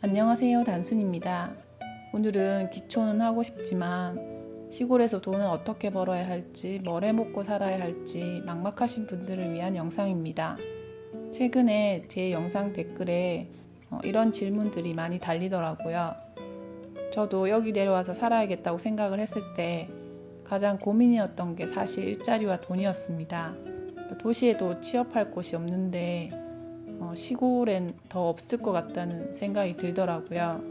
안녕하세요, 단순입니다. 오늘은 기초는 하고 싶지만 시골에서 돈을 어떻게 벌어야 할지, 뭘 해먹고 살아야 할지 막막하신 분들을 위한 영상입니다. 최근에 제 영상 댓글에 이런 질문들이 많이 달리더라고요. 저도 여기 내려와서 살아야겠다고 생각을 했을 때 가장 고민이었던 게 사실 일자리와 돈이었습니다. 도시에도 취업할 곳이 없는데 시골엔 더 없을 것 같다는 생각이 들더라고요.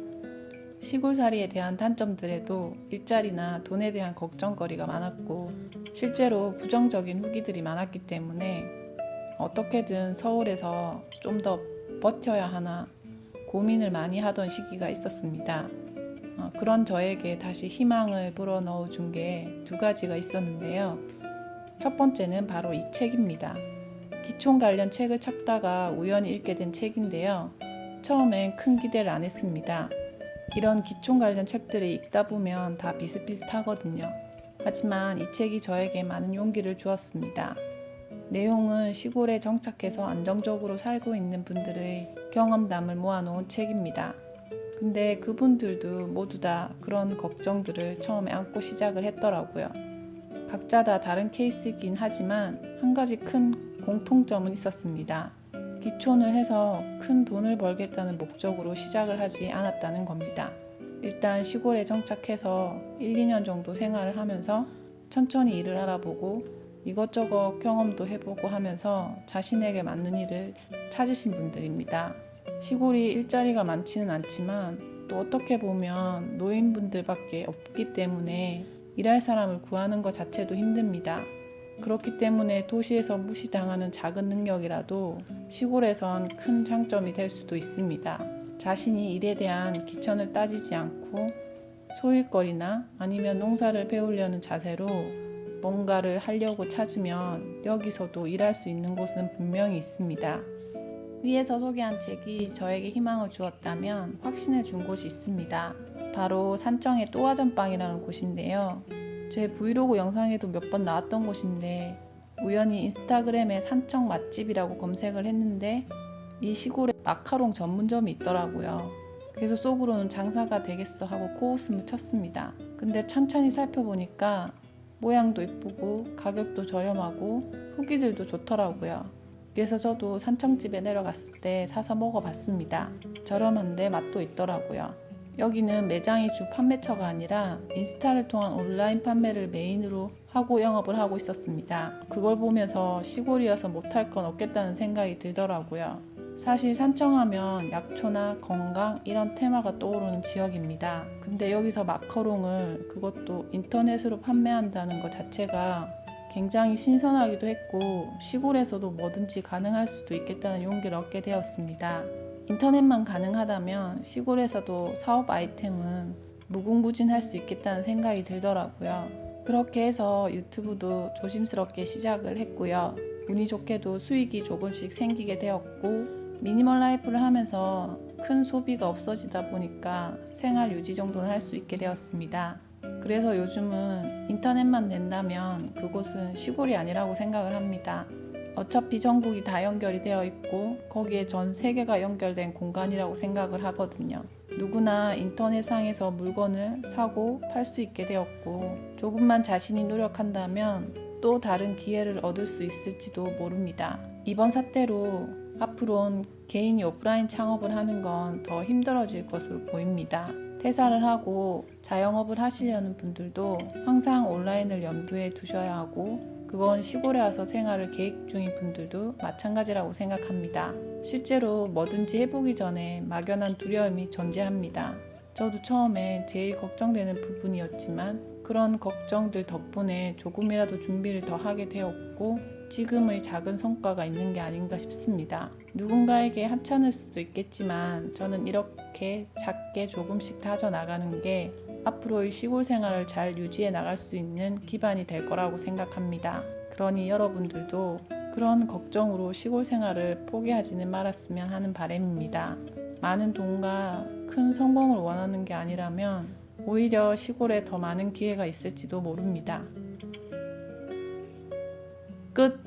시골살이에 대한 단점들에도 일자리나 돈에 대한 걱정거리가 많았고 실제로 부정적인 후기들이 많았기 때문에 어떻게든 서울에서 좀 더 버텨야 하나 고민을 많이 하던 시기가 있었습니다. 그런 저에게 다시 희망을 불어넣어 준 게 두 가지가 있었는데요. 첫 번째는 바로 이 책입니다. 기촌 관련 책을 찾다가 우연히 읽게 된 책인데요. 처음엔 큰 기대를 안 했습니다. 이런 기촌 관련 책들을 읽다 보면 다 비슷비슷하거든요. 하지만 이 책이 저에게 많은 용기를 주었습니다. 내용은 시골에 정착해서 안정적으로 살고 있는 분들의 경험담을 모아놓은 책입니다. 근데 그분들도 모두 다 그런 걱정들을 처음에 안고 시작을 했더라고요. 각자 다 다른 케이스이긴 하지만 한 가지 큰 공통점은 있었습니다. 기촌을 해서 큰 돈을 벌겠다는 목적으로 시작을 하지 않았다는 겁니다. 일단 시골에 정착해서 1, 2년 정도 생활을 하면서 천천히 일을 알아보고 이것저것 경험도 해보고 하면서 자신에게 맞는 일을 찾으신 분들입니다. 시골이 일자리가 많지는 않지만 또 어떻게 보면 노인분들밖에 없기 때문에 일할 사람을 구하는 것 자체도 힘듭니다. 그렇기 때문에 도시에서 무시당하는 작은 능력이라도 시골에선 큰 장점이 될 수도 있습니다. 자신이 일에 대한 기천을 따지지 않고 소일거리나 아니면 농사를 배우려는 자세로 뭔가를 하려고 찾으면 여기서도 일할 수 있는 곳은 분명히 있습니다. 위에서 소개한 책이 저에게 희망을 주었다면 확신을 준 곳이 있습니다. 바로 산청의 또아전빵이라는 곳인데요. 제 브이로그 영상에도 몇 번 나왔던 곳인데 우연히 인스타그램에 산청 맛집이라고 검색을 했는데 이 시골에 마카롱 전문점이 있더라고요. 그래서 속으로는 장사가 되겠어 하고 코웃음을 쳤습니다. 근데 천천히 살펴보니까 모양도 예쁘고 가격도 저렴하고 후기들도 좋더라고요. 그래서 저도 산청집에 내려갔을 때 사서 먹어봤습니다. 저렴한데 맛도 있더라고요. 여기는 매장이 주 판매처가 아니라 인스타를 통한 온라인 판매를 메인으로 하고 영업을 하고 있었습니다. 그걸 보면서 시골이어서 못할 건 없겠다는 생각이 들더라고요. 사실 산청하면 약초나 건강 이런 테마가 떠오르는 지역입니다. 근데 여기서 마카롱을 그것도 인터넷으로 판매한다는 것 자체가 굉장히 신선하기도 했고 시골에서도 뭐든지 가능할 수도 있겠다는 용기를 얻게 되었습니다. 인터넷만 가능하다면 시골에서도 사업 아이템은 무궁무진할 수 있겠다는 생각이 들더라고요. 그렇게 해서 유튜브도 조심스럽게 시작을 했고요. 운이 좋게도 수익이 조금씩 생기게 되었고 미니멀 라이프를 하면서 큰 소비가 없어지다 보니까 생활 유지 정도는 할 수 있게 되었습니다. 그래서 요즘은 인터넷만 된다면 그곳은 시골이 아니라고 생각을 합니다. 어차피 전국이 다 연결이 되어 있고 거기에 전 세계가 연결된 공간이라고 생각을 하거든요. 누구나 인터넷상에서 물건을 사고 팔 수 있게 되었고 조금만 자신이 노력한다면 또 다른 기회를 얻을 수 있을지도 모릅니다. 이번 사태로 앞으로는 개인이 오프라인 창업을 하는 건 더 힘들어질 것으로 보입니다. 퇴사를 하고 자영업을 하시려는 분들도 항상 온라인을 염두에 두셔야 하고 그건 시골에 와서 생활을 계획 중인 분들도 마찬가지라고 생각합니다. 실제로 뭐든지 해보기 전에 막연한 두려움이 존재합니다. 저도 처음에 제일 걱정되는 부분이었지만 그런 걱정들 덕분에 조금이라도 준비를 더 하게 되었고 지금의 작은 성과가 있는 게 아닌가 싶습니다. 누군가에게 하찮을 수도 있겠지만 저는 이렇게 작게 조금씩 다져나가는 게 앞으로의 시골 생활을 잘 유지해 나갈 수 있는 기반이 될 거라고 생각합니다. 그러니 여러분들도 그런 걱정으로 시골 생활을 포기하지는 말았으면 하는 바람입니다. 많은 돈과 큰 성공을 원하는 게 아니라면 오히려 시골에 더 많은 기회가 있을지도 모릅니다. 끝!